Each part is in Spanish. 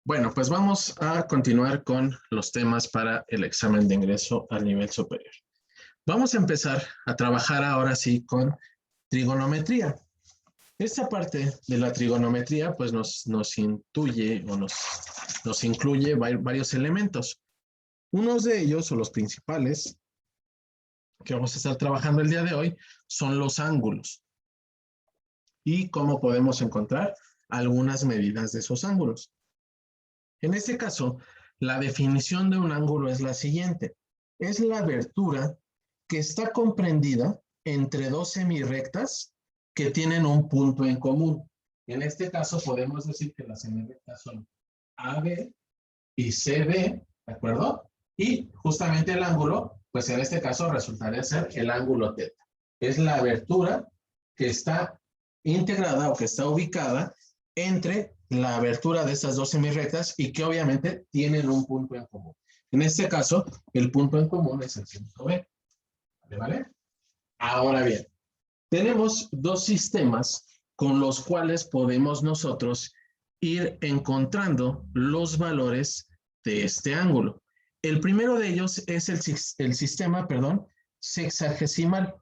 Bueno, pues vamos a continuar con los temas para el examen de ingreso al nivel superior. Vamos a empezar a trabajar ahora sí con trigonometría. Esta parte de la trigonometría pues nos intuye o nos incluye varios elementos. Unos de ellos, o los principales, que vamos a estar trabajando el día de hoy, son los ángulos. Y cómo podemos encontrar algunas medidas de esos ángulos. En este caso, la definición de un ángulo es la siguiente. Es la abertura que está comprendida entre dos semirrectas que tienen un punto en común. En este caso, podemos decir que las semirrectas son AB y CD, ¿de acuerdo? Y justamente el ángulo, pues en este caso resultaría ser el ángulo teta. Es la abertura que está integrada o que está ubicada entre la abertura de estas dos semirrectas y que obviamente tienen un punto en común. En este caso, el punto en común es el punto B. ¿Vale? Ahora bien, tenemos dos sistemas con los cuales podemos nosotros ir encontrando los valores de este ángulo. El primero de ellos es el sistema, sexagesimal.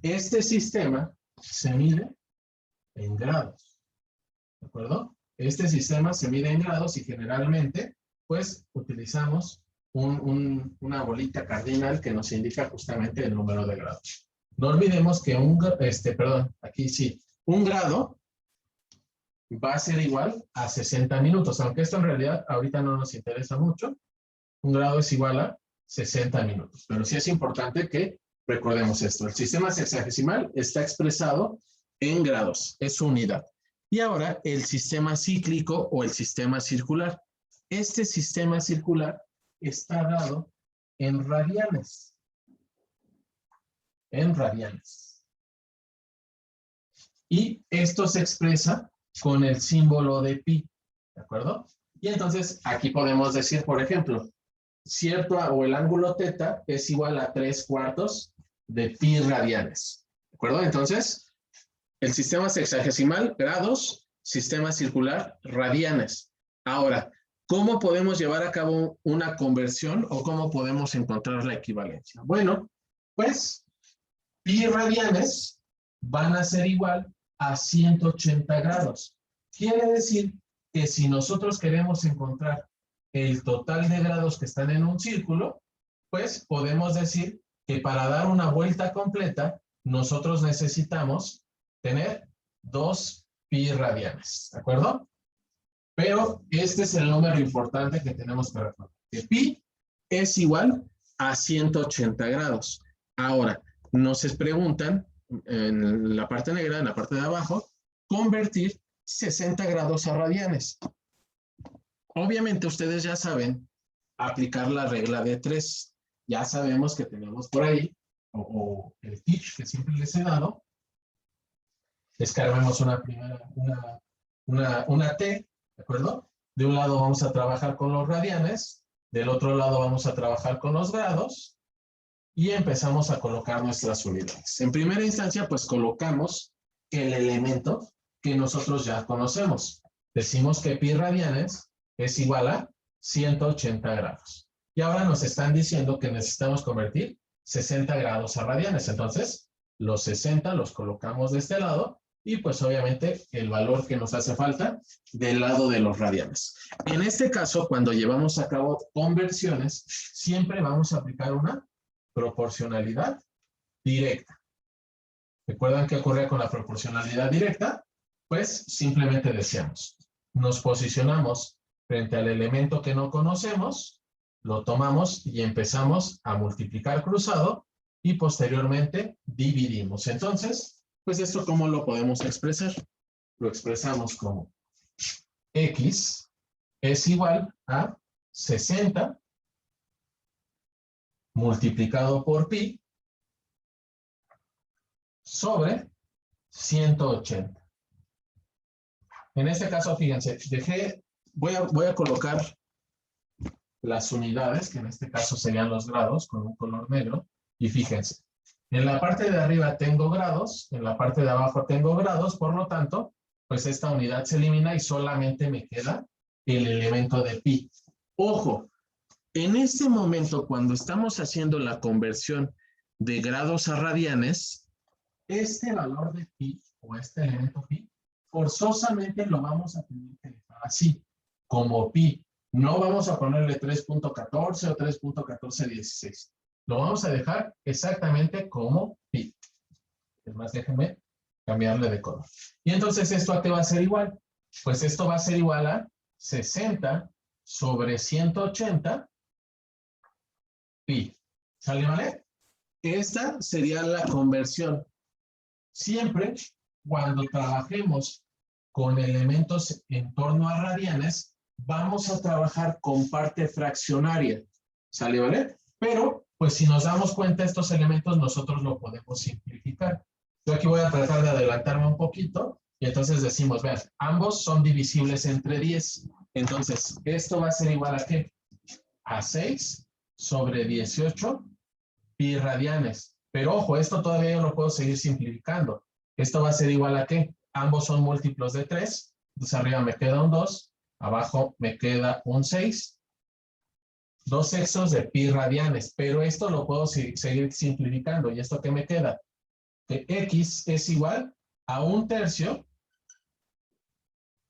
Este sistema se mide en grados. ¿De acuerdo? Este sistema se mide en grados y generalmente, pues, utilizamos una bolita cardinal que nos indica justamente el número de grados. No olvidemos que un grado va a ser igual a 60 minutos, aunque esto en realidad ahorita no nos interesa mucho. Un grado es igual a 60 minutos, pero sí es importante que recordemos esto. El sistema sexagesimal está expresado en grados, es su unidad. Y ahora el sistema cíclico o el sistema circular. Este sistema circular está dado en radianes. En radianes. Y esto se expresa con el símbolo de pi. ¿De acuerdo? Y entonces aquí podemos decir, por ejemplo, el ángulo teta es igual a 3/4 de pi radianes. ¿De acuerdo? Entonces, el sistema sexagesimal, grados, sistema circular, radianes. Ahora, ¿cómo podemos llevar a cabo una conversión o cómo podemos encontrar la equivalencia? Bueno, pues pi radianes van a ser igual a 180 grados. Quiere decir que si nosotros queremos encontrar el total de grados que están en un círculo, pues podemos decir que para dar una vuelta completa, nosotros necesitamos tener 2 pi radianes, ¿de acuerdo? Pero este es el número importante que tenemos que recordar, que pi es igual a 180 grados. Ahora, nos preguntan en la parte negra, en la parte de abajo, convertir 60 grados a radianes. Obviamente ustedes ya saben aplicar la regla de 3. Ya sabemos que tenemos por ahí, o el teach que siempre les he dado. Descargamos una T, ¿de acuerdo? De un lado vamos a trabajar con los radianes, del otro lado vamos a trabajar con los grados, y empezamos a colocar nuestras unidades. En primera instancia, pues colocamos el elemento que nosotros ya conocemos. Decimos que pi radianes es igual a 180 grados. Y ahora nos están diciendo que necesitamos convertir 60 grados a radianes. Entonces, los 60 los colocamos de este lado y pues obviamente el valor que nos hace falta del lado de los radianes. En este caso, cuando llevamos a cabo conversiones, siempre vamos a aplicar una proporcionalidad directa. ¿Recuerdan qué ocurre con la proporcionalidad directa? Pues simplemente decíamos, nos posicionamos frente al elemento que no conocemos, lo tomamos y empezamos a multiplicar cruzado y posteriormente dividimos. Entonces, pues esto ¿cómo lo podemos expresar? Lo expresamos como X es igual a 60 multiplicado por pi sobre 180. En este caso, fíjense, voy a colocar las unidades, que en este caso serían los grados, con un color negro, y fíjense, en la parte de arriba tengo grados, en la parte de abajo tengo grados, por lo tanto, pues esta unidad se elimina y solamente me queda el elemento de pi. Ojo, en este momento, cuando estamos haciendo la conversión de grados a radianes, este valor de pi, o este elemento pi, forzosamente lo vamos a tener que dejar así, como pi. No vamos a ponerle 3.14 o 3.1416. Lo vamos a dejar exactamente como pi. Es más, déjenme cambiarle de color. Y entonces, ¿esto a qué va a ser igual? Pues esto va a ser igual a 60 sobre 180 pi. ¿Sale, vale? Esta sería la conversión. Siempre cuando trabajemos con elementos en torno a radianes, vamos a trabajar con parte fraccionaria. ¿Sale, vale? Pero, pues si nos damos cuenta, estos elementos nosotros lo podemos simplificar. Yo aquí voy a tratar de adelantarme un poquito y entonces decimos, vean, ambos son divisibles entre 10. Entonces, esto va a ser igual a ¿qué? A 6 sobre 18 pi radianes. Pero ojo, esto todavía yo lo puedo seguir simplificando. Esto va a ser igual a ¿qué? Ambos son múltiplos de 3. Entonces arriba me queda un 2, abajo me queda un 6. 2 sextos de pi radianes. Pero esto lo puedo seguir simplificando. ¿Y esto qué me queda? Que x es igual a 1/3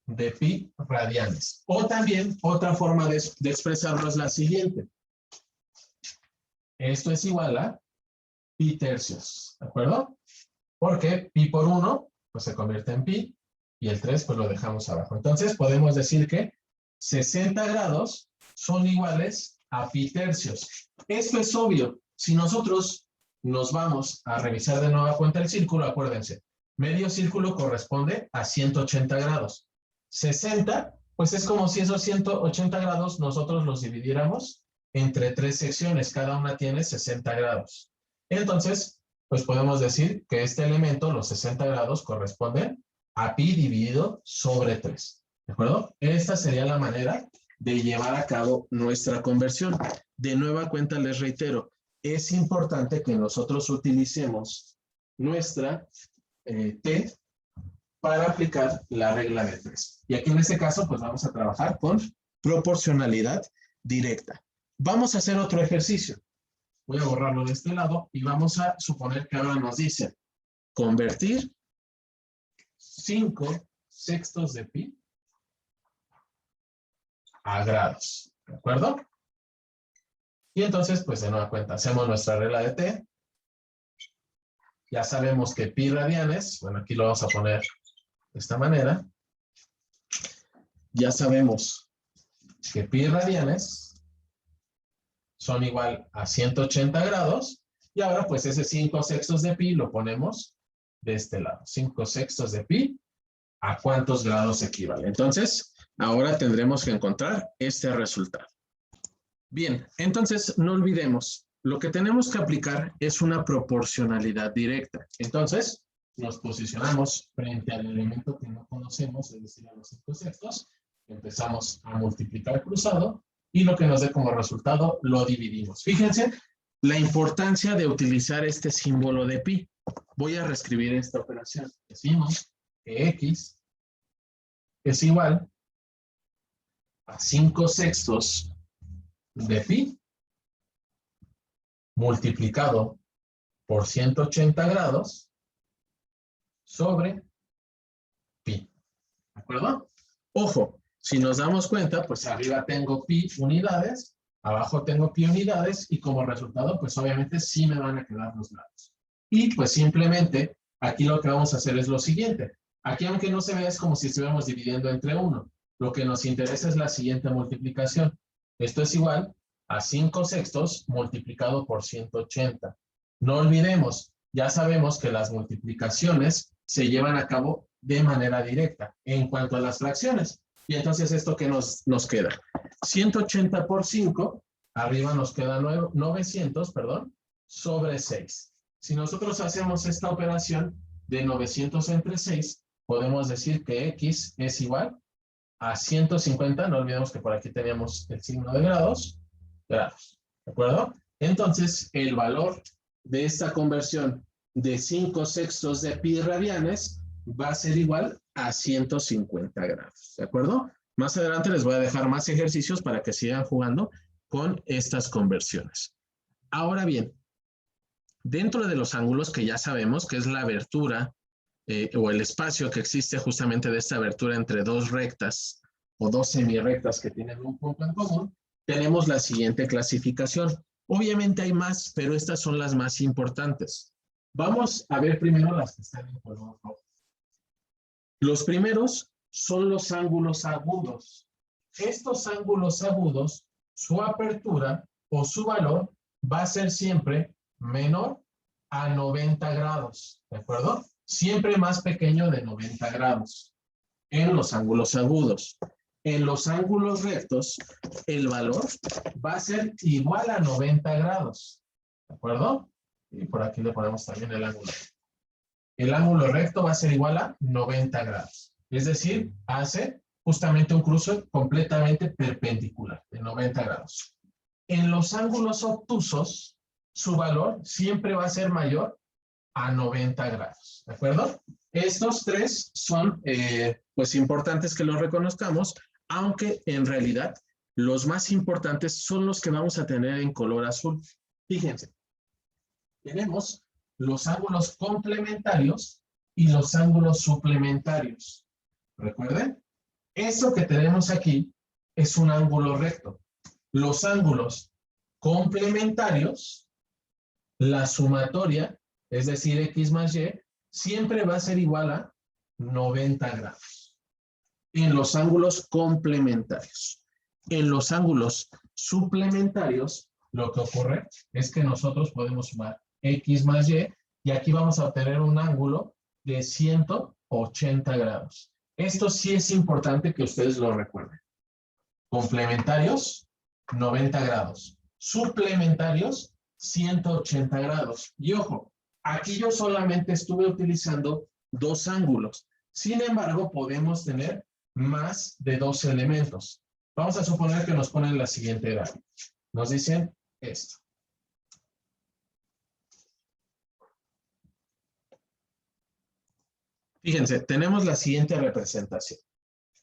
de pi radianes. O también, otra forma de expresarlo es la siguiente. Esto es igual a pi tercios, ¿de acuerdo? Porque pi por 1, pues se convierte en pi, y el 3, pues lo dejamos abajo. Entonces, podemos decir que 60 grados son iguales a pi tercios. Esto es obvio. Si nosotros nos vamos a revisar de nueva cuenta el círculo, acuérdense, medio círculo corresponde a 180 grados. 60, pues es como si esos 180 grados nosotros los dividiéramos entre 3 secciones. Cada una tiene 60 grados. Entonces, pues podemos decir que este elemento, los 60 grados, corresponden a pi dividido sobre 3. ¿De acuerdo? Esta sería la manera de llevar a cabo nuestra conversión. De nueva cuenta les reitero, es importante que nosotros utilicemos nuestra T para aplicar la regla de 3. Y aquí en este caso, pues vamos a trabajar con proporcionalidad directa. Vamos a hacer otro ejercicio. Voy a borrarlo de este lado y vamos a suponer que ahora nos dice convertir 5 sextos de pi a grados. ¿De acuerdo? Y entonces, pues de nueva cuenta, hacemos nuestra regla de T. Ya sabemos que pi radianes, bueno, aquí lo vamos a poner de esta manera. Ya sabemos que pi radianes son igual a 180 grados. Y ahora, pues ese 5 sextos de pi lo ponemos de este lado. 5 sextos de pi, ¿a cuántos grados equivale? Entonces, ahora tendremos que encontrar este resultado. Bien, entonces no olvidemos, lo que tenemos que aplicar es una proporcionalidad directa. Entonces, nos posicionamos frente al elemento que no conocemos, es decir, a los 5 sextos, empezamos a multiplicar cruzado y lo que nos dé como resultado lo dividimos. Fíjense la importancia de utilizar este símbolo de pi. Voy a reescribir esta operación. Decimos que x es igual a 5 sextos de pi multiplicado por 180 grados sobre pi. ¿De acuerdo? Ojo, si nos damos cuenta, pues arriba tengo pi unidades, abajo tengo pi unidades y como resultado, pues obviamente sí me van a quedar los lados. Y pues simplemente aquí lo que vamos a hacer es lo siguiente. Aquí aunque no se vea es como si estuviéramos dividiendo entre 1. Lo que nos interesa es la siguiente multiplicación. Esto es igual a 5 sextos multiplicado por 180. No olvidemos, ya sabemos que las multiplicaciones se llevan a cabo de manera directa en cuanto a las fracciones. Y entonces esto que nos queda, 180 por 5, arriba nos queda 900, sobre 6. Si nosotros hacemos esta operación de 900 entre 6, podemos decir que x es igual a 150, no olvidemos que por aquí teníamos el signo de grados, ¿de acuerdo? Entonces, el valor de esta conversión de 5 sextos de pi radianes va a ser igual a 150 grados, ¿de acuerdo? Más adelante les voy a dejar más ejercicios para que sigan jugando con estas conversiones. Ahora bien, dentro de los ángulos que ya sabemos que es la abertura o el espacio que existe justamente de esta abertura entre dos rectas o dos semirrectas que tienen un punto en común, tenemos la siguiente clasificación. Obviamente hay más, pero estas son las más importantes. Vamos a ver primero las que están en color rojo. Los primeros son los ángulos agudos. Estos ángulos agudos, su apertura o su valor va a ser siempre menor a 90 grados, ¿de acuerdo? Siempre más pequeño de 90 grados en los ángulos agudos. En los ángulos rectos, el valor va a ser igual a 90 grados, ¿de acuerdo? Y por aquí le ponemos también el ángulo. El ángulo recto va a ser igual a 90 grados. Es decir, hace justamente un cruce completamente perpendicular, de 90 grados. En los ángulos obtusos, su valor siempre va a ser mayor a 90 grados, ¿de acuerdo? Estos tres son, pues, importantes que los reconozcamos, aunque en realidad los más importantes son los que vamos a tener en color azul. Fíjense, tenemos los ángulos complementarios y los ángulos suplementarios. Recuerden, eso que tenemos aquí es un ángulo recto. Los ángulos complementarios, la sumatoria, es decir, x más y, siempre va a ser igual a 90 grados. En los ángulos complementarios. En los ángulos suplementarios, lo que ocurre es que nosotros podemos sumar x más y aquí vamos a obtener un ángulo de 180 grados. Esto sí es importante que ustedes lo recuerden. Complementarios, 90 grados. Suplementarios, 180 grados. Y ojo, aquí yo solamente estuve utilizando dos ángulos. Sin embargo, podemos tener más de dos elementos. Vamos a suponer que nos ponen la siguiente edad. Nos dicen esto. Fíjense, tenemos la siguiente representación.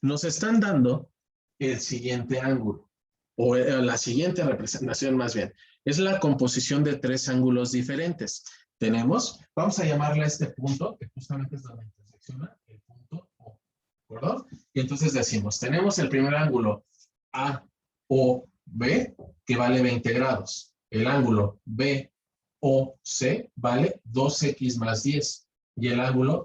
Nos están dando el siguiente ángulo, o la siguiente representación más bien. Es la composición de tres ángulos diferentes. Tenemos, vamos a llamarle a este punto, que justamente es donde intersecciona el punto O, ¿de acuerdo? Y entonces decimos, tenemos el primer ángulo AOB, que vale 20 grados. El ángulo BOC vale 2x más 10. Y el ángulo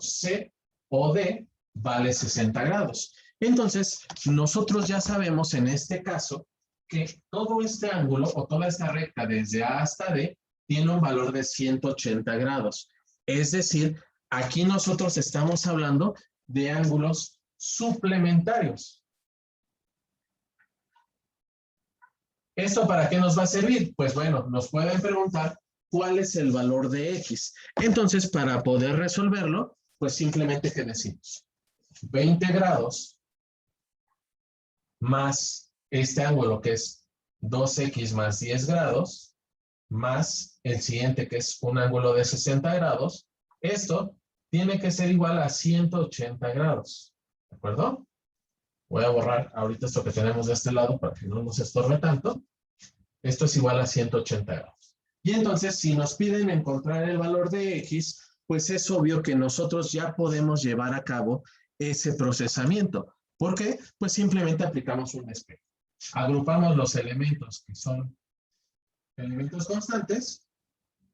COD vale 60 grados. Entonces, nosotros ya sabemos en este caso que todo este ángulo o toda esta recta desde A hasta D tiene un valor de 180 grados. Es decir, aquí nosotros estamos hablando de ángulos suplementarios. ¿Esto para qué nos va a servir? Pues bueno, nos pueden preguntar cuál es el valor de X. Entonces, para poder resolverlo, pues simplemente, ¿qué decimos? 20 grados más este ángulo que es 2x más 10 grados, más el siguiente que es un ángulo de 60 grados, esto tiene que ser igual a 180 grados, ¿de acuerdo? Voy a borrar ahorita esto que tenemos de este lado para que no nos estorbe tanto. Esto es igual a 180 grados. Y entonces, si nos piden encontrar el valor de X, pues es obvio que nosotros ya podemos llevar a cabo ese procesamiento. ¿Por qué? Pues simplemente aplicamos un espejo. Agrupamos los elementos que son elementos constantes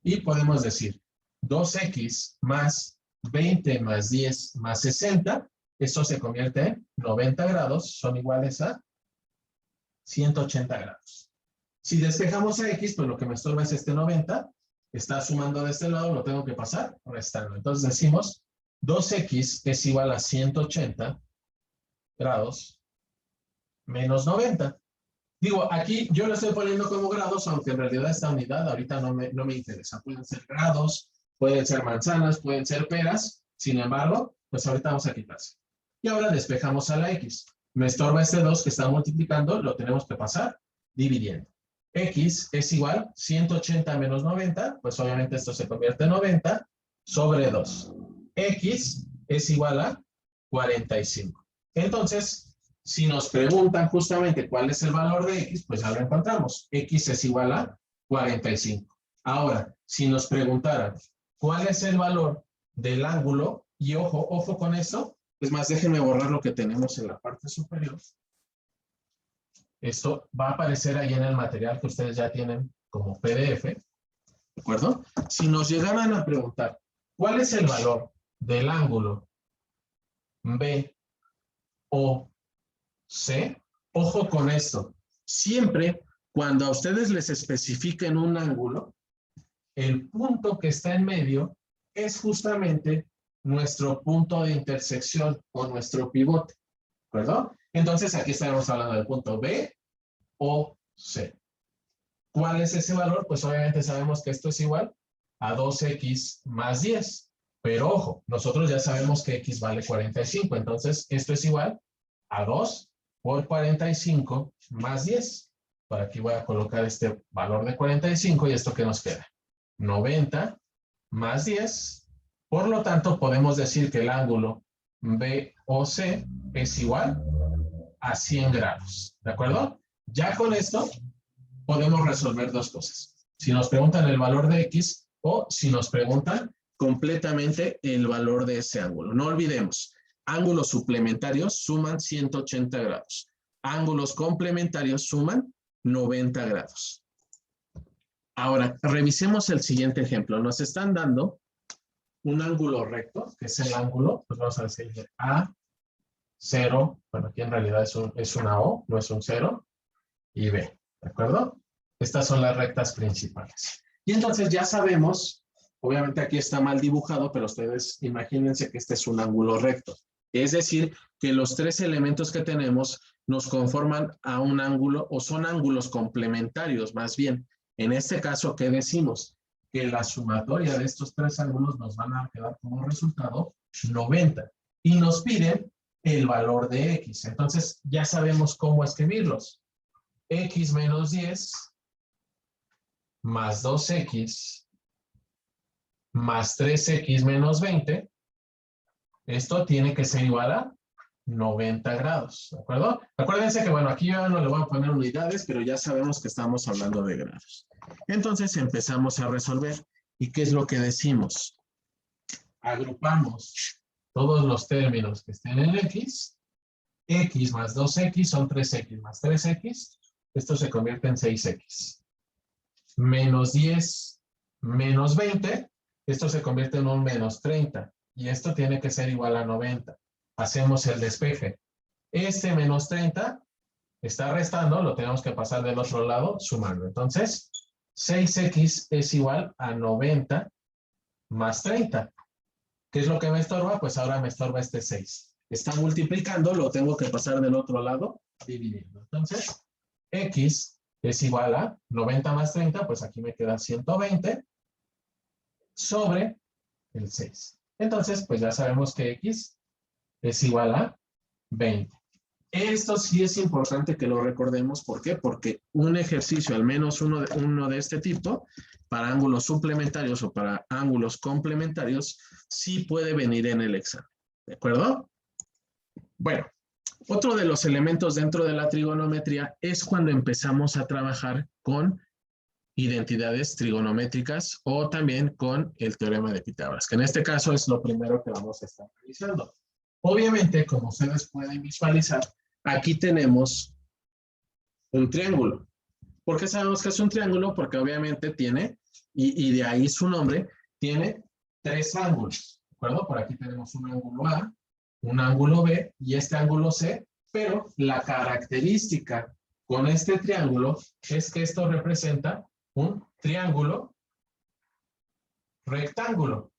y podemos decir 2x más 20 más 10 más 60. Esto se convierte en 90 grados, son iguales a 180 grados. Si despejamos a x, pues lo que me estorba es este 90. Está sumando de este lado, lo tengo que pasar restando. Entonces decimos 2x es igual a 180 grados menos 90. Digo, aquí yo lo estoy poniendo como grados, aunque en realidad esta unidad ahorita no me interesa. Pueden ser grados, pueden ser manzanas, pueden ser peras. Sin embargo, pues ahorita vamos a quitarse. Y ahora despejamos a la x. Me estorba este 2 que está multiplicando, lo tenemos que pasar dividiendo. X es igual 180 menos 90, pues obviamente esto se convierte en 90 sobre 2. X es igual a 45. Entonces, Si nos preguntan justamente cuál es el valor de X, pues ya lo encontramos. X es igual a 45. Ahora, si nos preguntaran cuál es el valor del ángulo, y ojo con eso, es más, déjenme borrar lo que tenemos en la parte superior. Esto va a aparecer ahí en el material que ustedes ya tienen como PDF, ¿de acuerdo? Si nos llegaran a preguntar cuál es el valor del ángulo B o C, ojo con esto. Siempre cuando a ustedes les especifiquen un ángulo, el punto que está en medio es justamente nuestro punto de intersección o nuestro pivote, ¿de acuerdo? Entonces aquí estaremos hablando del punto B o C. ¿Cuál es ese valor? Pues obviamente sabemos que esto es igual a 2x más 10. Pero ojo, nosotros ya sabemos que x vale 45. Entonces esto es igual a 2 por 45 más 10. Por aquí voy a colocar este valor de 45 y esto que nos queda. 90 más 10. Por lo tanto, podemos decir que el ángulo BOC es igual a 100 grados. ¿De acuerdo? Ya con esto podemos resolver dos cosas. Si nos preguntan el valor de X o si nos preguntan completamente el valor de ese ángulo. No olvidemos, ángulos suplementarios suman 180 grados. Ángulos complementarios suman 90 grados. Ahora, revisemos el siguiente ejemplo. Nos están dando un ángulo recto, que es el ángulo, pues vamos a decir A0, bueno, aquí en realidad es una O, no es un 0, y B, ¿de acuerdo? Estas son las rectas principales. Y entonces ya sabemos, obviamente aquí está mal dibujado, pero ustedes imagínense que este es un ángulo recto. Es decir, que los tres elementos que tenemos nos conforman a un ángulo, o son ángulos complementarios más bien. En este caso, ¿qué decimos? Que la sumatoria de estos tres ángulos nos van a quedar como resultado 90. Y nos piden el valor de X. Entonces, ya sabemos cómo escribirlos. X menos 10 más 2X más 3X menos 20. Esto tiene que ser igual a 90 grados, ¿de acuerdo? Acuérdense que, bueno, aquí yo no le voy a poner unidades, pero ya sabemos que estamos hablando de grados. Entonces empezamos a resolver. ¿Y qué es lo que decimos? Agrupamos todos los términos que estén en X. X más 2X son 3X más 3X. Esto se convierte en 6X. Menos 10 menos 20. Esto se convierte en un menos 30. Y esto tiene que ser igual a 90. Hacemos el despeje. Este menos 30 está restando, lo tenemos que pasar del otro lado, sumando. Entonces, 6X es igual a 90 más 30. ¿Qué es lo que me estorba? Pues ahora me estorba este 6. Está multiplicando, lo tengo que pasar del otro lado, dividiendo. Entonces, X es igual a 90 más 30, pues aquí me queda 120 sobre el 6. Entonces, pues ya sabemos que X es igual a 20. Esto sí es importante que lo recordemos. ¿Por qué? Porque un ejercicio, al menos uno de este tipo, para ángulos suplementarios o para ángulos complementarios, sí puede venir en el examen. ¿De acuerdo? Bueno, otro de los elementos dentro de la trigonometría es cuando empezamos a trabajar con identidades trigonométricas o también con el teorema de Pitágoras, que en este caso es lo primero que vamos a estar realizando. Obviamente, como ustedes pueden visualizar, aquí tenemos un triángulo. ¿Por qué sabemos que es un triángulo? Porque obviamente tiene, y de ahí su nombre, tiene tres ángulos. ¿De acuerdo? Por aquí tenemos un ángulo A, un ángulo B y este ángulo C, pero la característica con este triángulo es que esto representa un triángulo rectángulo.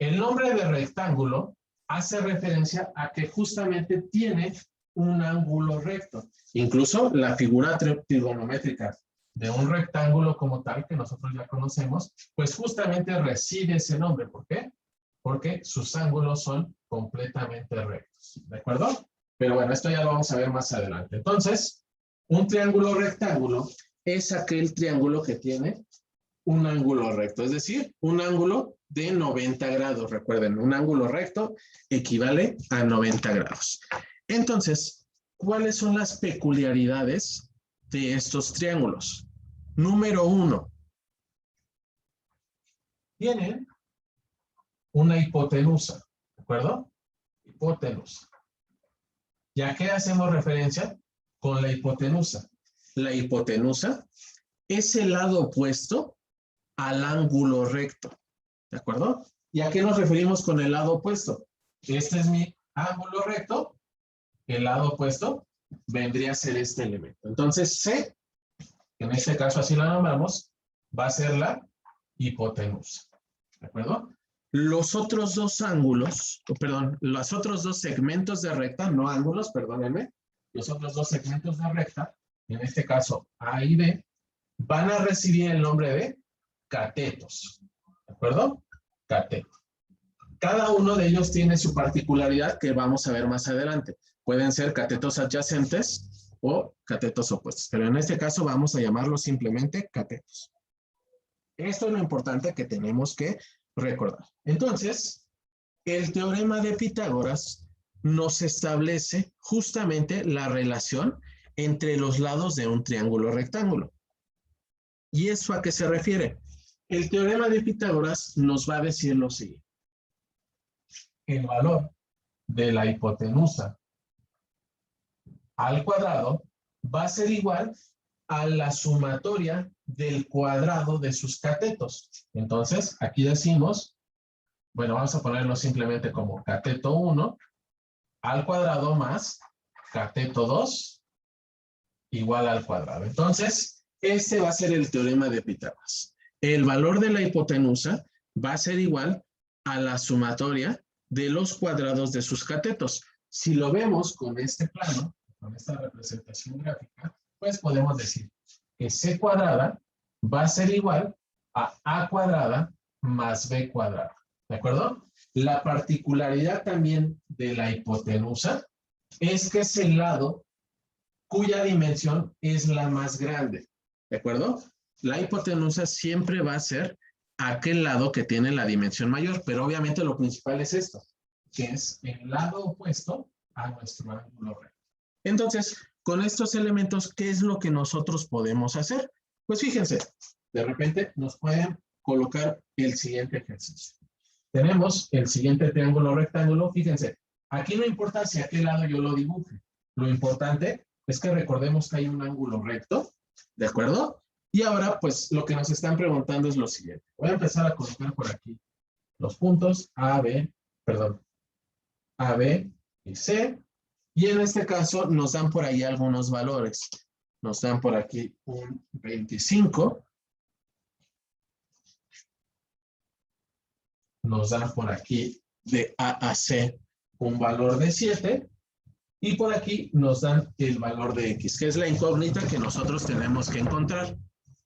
El nombre de rectángulo hace referencia a que justamente tiene un ángulo recto. Incluso la figura trigonométrica de un rectángulo como tal, que nosotros ya conocemos, pues justamente recibe ese nombre. ¿Por qué? Porque sus ángulos son completamente rectos. ¿De acuerdo? Pero bueno, esto ya lo vamos a ver más adelante. Entonces, un triángulo rectángulo es aquel triángulo que tiene un ángulo recto, es decir, un ángulo de 90 grados. Recuerden, un ángulo recto equivale a 90 grados. Entonces, ¿cuáles son las peculiaridades de estos triángulos? Número 1. Tienen una hipotenusa, ¿de acuerdo? Hipotenusa. ¿Y a qué hacemos referencia? Con la hipotenusa. La hipotenusa es el lado opuesto al ángulo recto, ¿de acuerdo? ¿Y a qué nos referimos con el lado opuesto? Este es mi ángulo recto, el lado opuesto vendría a ser este elemento. Entonces, C, en este caso así la nombramos, va a ser la hipotenusa, ¿de acuerdo? Los otros dos ángulos, perdón, los otros dos segmentos de recta, no ángulos, perdónenme, los otros dos segmentos de recta, en este caso A y B, van a recibir el nombre de catetos, ¿de acuerdo? Cateto. Cada uno de ellos tiene su particularidad que vamos a ver más adelante. Pueden ser catetos adyacentes o catetos opuestos, pero en este caso vamos a llamarlos simplemente catetos. Esto es lo importante que tenemos que recordar. Entonces, el teorema de Pitágoras nos establece justamente la relación entre los lados de un triángulo rectángulo. ¿Y eso a qué se refiere? El teorema de Pitágoras nos va a decir lo siguiente. El valor de la hipotenusa al cuadrado va a ser igual a la sumatoria del cuadrado de sus catetos. Entonces, aquí decimos, bueno, vamos a ponerlo simplemente como cateto 1 al cuadrado más cateto 2 igual al cuadrado. Entonces, este va a ser el teorema de Pitágoras. El valor de la hipotenusa va a ser igual a la sumatoria de los cuadrados de sus catetos. Si lo vemos con este plano, con esta representación gráfica, pues podemos decir que C cuadrada va a ser igual a cuadrada más B cuadrada. ¿De acuerdo? La particularidad también de la hipotenusa es que es el lado cuya dimensión es la más grande. ¿De acuerdo? La hipotenusa siempre va a ser aquel lado que tiene la dimensión mayor, pero obviamente lo principal es esto, que es el lado opuesto a nuestro ángulo recto. Entonces, con estos elementos, ¿qué es lo que nosotros podemos hacer? Pues fíjense, de repente nos pueden colocar el siguiente ejercicio. Tenemos el siguiente triángulo rectángulo, fíjense, aquí no importa hacia qué lado yo lo dibuje, lo importante es que recordemos que hay un ángulo recto, ¿de acuerdo? Y ahora, pues, lo que nos están preguntando es lo siguiente. Voy a empezar a colocar por aquí los puntos A, B y C. Y en este caso nos dan por ahí algunos valores. Nos dan por aquí un 25. Nos dan por aquí de A a C un valor de 7. Y por aquí nos dan el valor de X, que es la incógnita que nosotros tenemos que encontrar.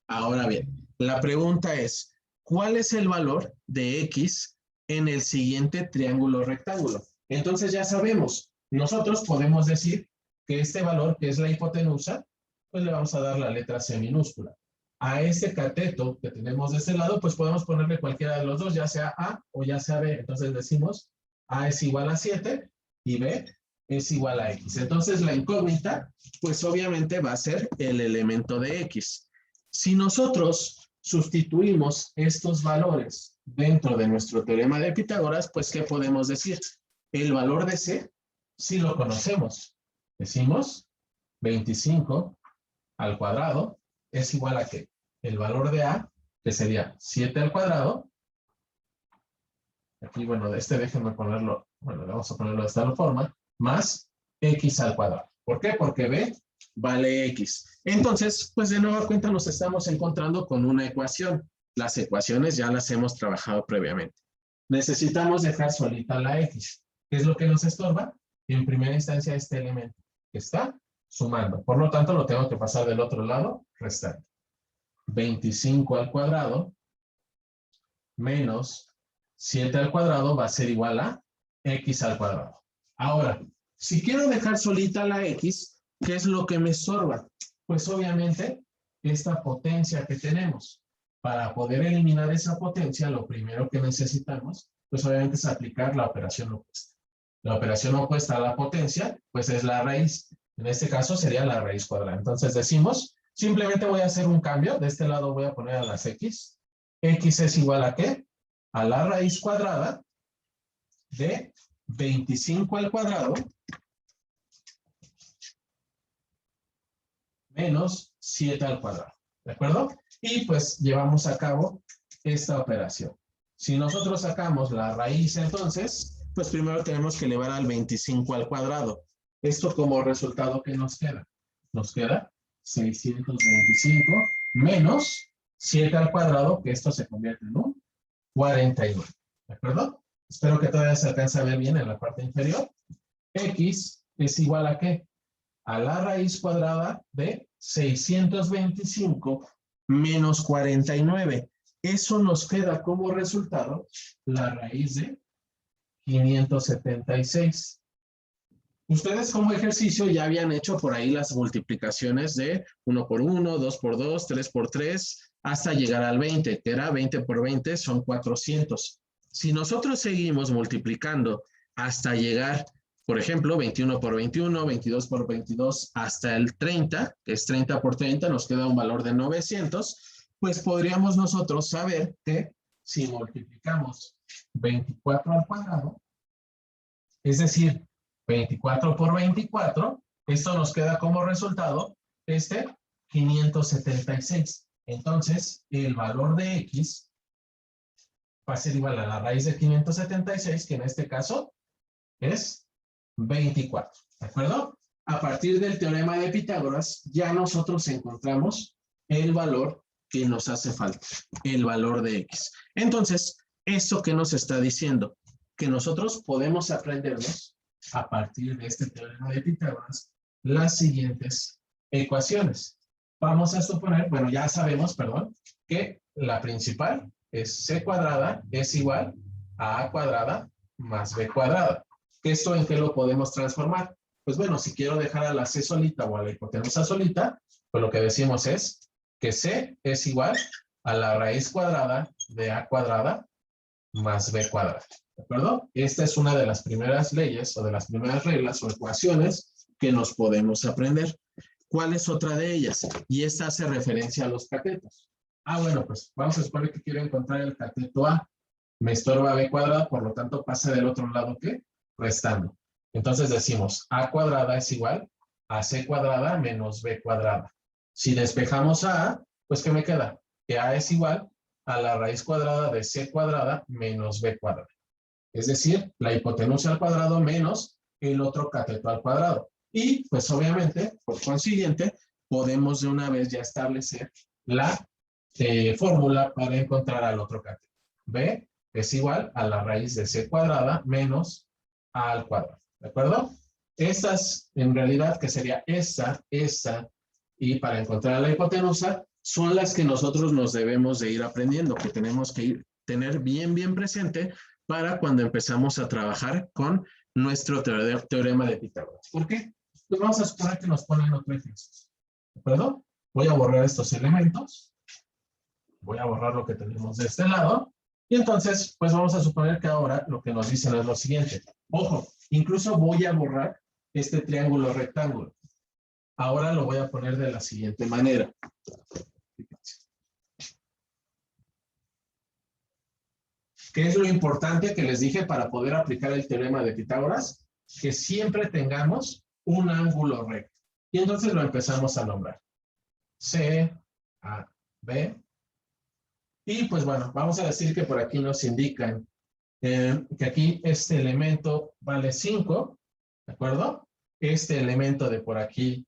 Ahora bien, la pregunta es, ¿cuál es el valor de X en el siguiente triángulo rectángulo? Entonces ya sabemos, nosotros podemos decir que este valor, que es la hipotenusa, pues le vamos a dar la letra C minúscula. A este cateto que tenemos de este lado, pues podemos ponerle cualquiera de los dos, ya sea A o ya sea B. Entonces decimos, A es igual a 7 y B es igual a X. Entonces la incógnita, pues obviamente va a ser el elemento de X. Si nosotros sustituimos estos valores dentro de nuestro teorema de Pitágoras, pues ¿qué podemos decir? El valor de C, sí lo conocemos. Decimos 25 al cuadrado es igual a ¿qué? El valor de A, que sería 7 al cuadrado. Aquí, bueno, déjenme ponerlo, bueno, vamos a ponerlo de esta forma, más X al cuadrado. ¿Por qué? Porque B vale X. Entonces, pues de nueva cuenta nos estamos encontrando con una ecuación. Las ecuaciones ya las hemos trabajado previamente. Necesitamos dejar solita la X. ¿Qué es lo que nos estorba? En primera instancia este elemento que está sumando. Por lo tanto, lo tengo que pasar del otro lado, restando. 25 al cuadrado menos 7 al cuadrado va a ser igual a X al cuadrado. Ahora, si quiero dejar solita la X, ¿qué es lo que me estorba? Pues obviamente esta potencia que tenemos. Para poder eliminar esa potencia, lo primero que necesitamos, pues obviamente es aplicar la operación opuesta. La operación opuesta a la potencia, pues es la raíz. En este caso sería la raíz cuadrada. Entonces decimos, simplemente voy a hacer un cambio. De este lado voy a poner a las x. X es igual a ¿qué? A la raíz cuadrada de 25 al cuadrado menos 7 al cuadrado. ¿De acuerdo? Y pues llevamos a cabo esta operación. Si nosotros sacamos la raíz entonces, pues primero tenemos que elevar al 25 al cuadrado. Esto como resultado, ¿qué nos queda? Nos queda 625 menos 7 al cuadrado, que esto se convierte en un 49. ¿De acuerdo? Espero que todavía se alcance a ver bien en la parte inferior. X es igual a ¿qué? A la raíz cuadrada de 625 menos 49. Eso nos queda como resultado la raíz de 576. Ustedes como ejercicio ya habían hecho por ahí las multiplicaciones de 1 por 1, 2 por 2, 3 por 3, hasta llegar al 20, que era 20 por 20 son 400. Si nosotros seguimos multiplicando hasta llegar, por ejemplo, 21 por 21, 22 por 22, hasta el 30, que es 30 por 30, nos queda un valor de 900, pues podríamos nosotros saber que si multiplicamos 24 al cuadrado, es decir, 24 por 24, esto nos queda como resultado 576. Entonces, el valor de x va a ser igual a la raíz de 576, que en este caso es 24. ¿De acuerdo? A partir del teorema de Pitágoras, ya nosotros encontramos el valor que nos hace falta, el valor de x. Entonces, ¿esto qué nos está diciendo? Que nosotros podemos aprendernos a partir de este teorema de Pitágoras las siguientes ecuaciones. Vamos a suponer, bueno, ya sabemos, perdón, que la principal es c cuadrada es igual a a cuadrada más b cuadrada. ¿Esto en qué lo podemos transformar? Pues bueno, si quiero dejar a la c solita o a la hipotenusa solita, pues lo que decimos es que c es igual a la raíz cuadrada de a cuadrada más b cuadrada. ¿De acuerdo? Esta es una de las primeras leyes o de las primeras reglas o ecuaciones que nos podemos aprender. ¿Cuál es otra de ellas? Y esta hace referencia a los catetos. Bueno, pues vamos a suponer que quiero encontrar el cateto A. Me estorba b cuadrada, por lo tanto pasa del otro lado, ¿qué? Restando. Entonces decimos a cuadrada es igual a c cuadrada menos b cuadrada. Si despejamos a, pues ¿qué me queda? Que a es igual a la raíz cuadrada de c cuadrada menos b cuadrada. Es decir, la hipotenusa al cuadrado menos el otro cateto al cuadrado. Y, pues obviamente, por consiguiente, podemos de una vez ya establecer la fórmula para encontrar al otro cateto. B es igual a la raíz de c cuadrada menos a al cuadrado. ¿De acuerdo? Estas, en realidad, que sería esta, y para encontrar la hipotenusa, son las que nosotros nos debemos de ir aprendiendo, que tenemos que tener bien presente para cuando empezamos a trabajar con nuestro teorema de Pitágoras. ¿Por qué? Pues vamos a suponer que nos ponen otro ejercicio. ¿De acuerdo? Voy a borrar estos elementos. Voy a borrar lo que tenemos de este lado. Y entonces, pues vamos a suponer que ahora lo que nos dicen es lo siguiente. Ojo, incluso voy a borrar este triángulo rectángulo. Ahora lo voy a poner de la siguiente manera. ¿Qué es lo importante que les dije para poder aplicar el teorema de Pitágoras? Que siempre tengamos un ángulo recto. Y entonces lo empezamos a nombrar. C, A, B. Y pues bueno, vamos a decir que por aquí nos indican que aquí este elemento vale 5, ¿de acuerdo? Este elemento de por aquí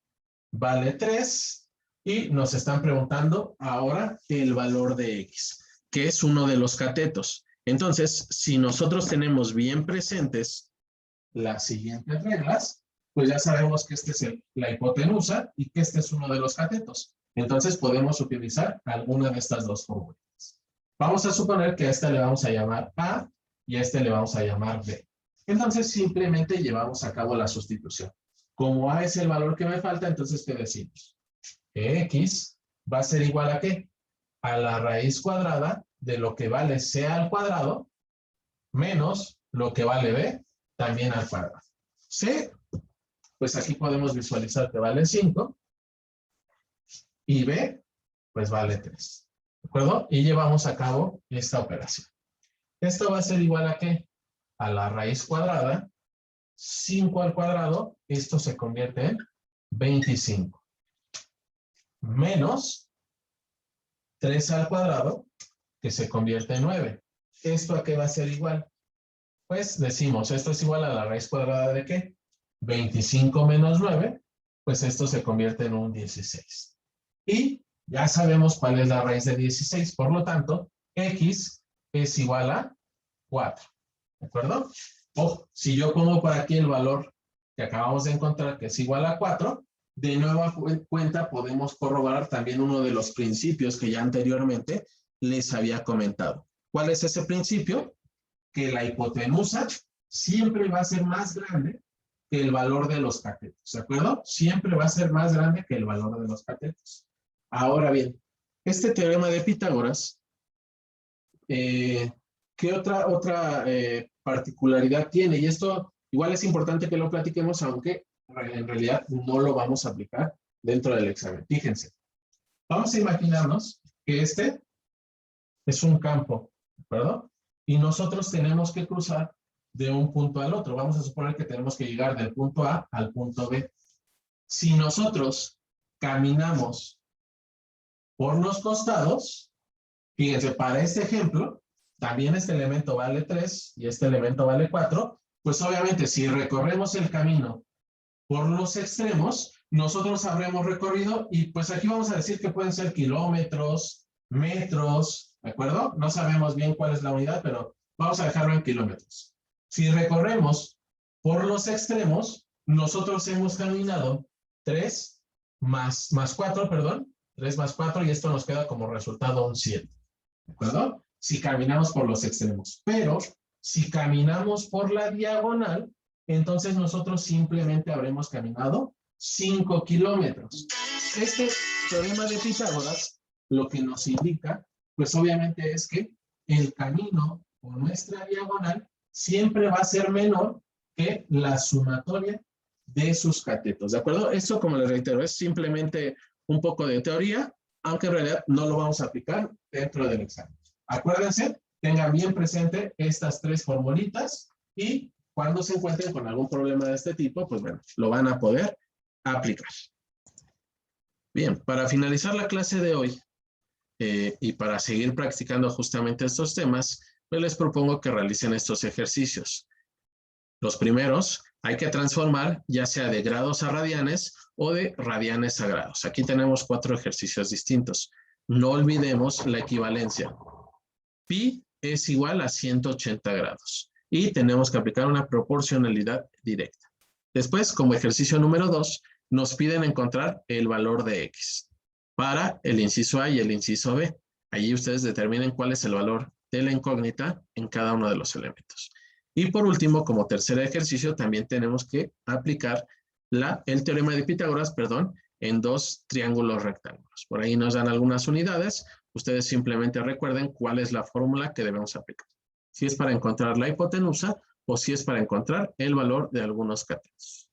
vale 3. Y nos están preguntando ahora el valor de X, que es uno de los catetos. Entonces, si nosotros tenemos bien presentes las siguientes reglas, pues ya sabemos que esta es la hipotenusa y que este es uno de los catetos. Entonces podemos utilizar alguna de estas dos fórmulas. Vamos a suponer que a esta le vamos a llamar A y a este le vamos a llamar B. Entonces simplemente llevamos a cabo la sustitución. Como A es el valor que me falta, entonces ¿qué decimos? Que X va a ser igual a ¿qué? a la raíz cuadrada de lo que vale C al cuadrado menos lo que vale B también al cuadrado. C, pues aquí podemos visualizar que vale 5 y B, pues vale 3. ¿De acuerdo? Y llevamos a cabo esta operación. Esto va a ser igual a ¿qué? A la raíz cuadrada, 5 al cuadrado, esto se convierte en 25. Menos 3 al cuadrado, que se convierte en 9. ¿Esto a qué va a ser igual? Pues decimos, esto es igual a la raíz cuadrada de ¿qué? 25 menos 9, pues esto se convierte en un 16. Y ya sabemos cuál es la raíz de 16, por lo tanto, X es igual a 4. ¿De acuerdo? Ojo, si yo pongo por aquí el valor que acabamos de encontrar, que es igual a 4, de nueva cuenta podemos corroborar también uno de los principios que ya anteriormente les había comentado. ¿Cuál es ese principio? Que la hipotenusa siempre va a ser más grande que el valor de los catetos, ¿de acuerdo? Siempre va a ser más grande que el valor de los catetos. Ahora bien, este teorema de Pitágoras, ¿qué otra particularidad tiene? Y esto igual es importante que lo platiquemos, aunque en realidad no lo vamos a aplicar dentro del examen. Fíjense, vamos a imaginarnos que este es un campo, ¿de acuerdo? Y nosotros tenemos que cruzar de un punto al otro. Vamos a suponer que tenemos que llegar del punto A al punto B. Si nosotros caminamos por los costados, fíjense, para este ejemplo, también este elemento vale 3 y este elemento vale 4, pues obviamente si recorremos el camino por los extremos, nosotros habremos recorrido y pues aquí vamos a decir que pueden ser kilómetros, metros, ¿de acuerdo? No sabemos bien cuál es la unidad, pero vamos a dejarlo en kilómetros. Si recorremos por los extremos, nosotros hemos caminado 3 más 4, perdón, 3 más 4 y esto nos queda como resultado un 7. ¿De acuerdo? Si caminamos por los extremos. Pero si caminamos por la diagonal, entonces nosotros simplemente habremos caminado 5 kilómetros. Este teorema de Pitágoras lo que nos indica, pues obviamente es que el camino por nuestra diagonal siempre va a ser menor que la sumatoria de sus catetos. ¿De acuerdo? Esto, como les reitero, es simplemente un poco de teoría, aunque en realidad no lo vamos a aplicar dentro del examen. Acuérdense, tengan bien presente estas 3 formulitas y cuando se encuentren con algún problema de este tipo, pues bueno, lo van a poder aplicar. Bien, para finalizar la clase de hoy y para seguir practicando justamente estos temas, pues les propongo que realicen estos ejercicios. Los primeros hay que transformar ya sea de grados a radianes o de radianes a grados. Aquí tenemos 4 ejercicios distintos. No olvidemos la equivalencia. Pi es igual a 180 grados y tenemos que aplicar una proporcionalidad directa. Después, como ejercicio número 2, nos piden encontrar el valor de X para el inciso A y el inciso B. Allí ustedes determinen cuál es el valor de la incógnita en cada uno de los elementos. Y por último, como tercer ejercicio, también tenemos que aplicar el teorema de Pitágoras, en 2 triángulos rectángulos. Por ahí nos dan algunas unidades. Ustedes simplemente recuerden cuál es la fórmula que debemos aplicar. Si es para encontrar la hipotenusa o si es para encontrar el valor de algunos catetos.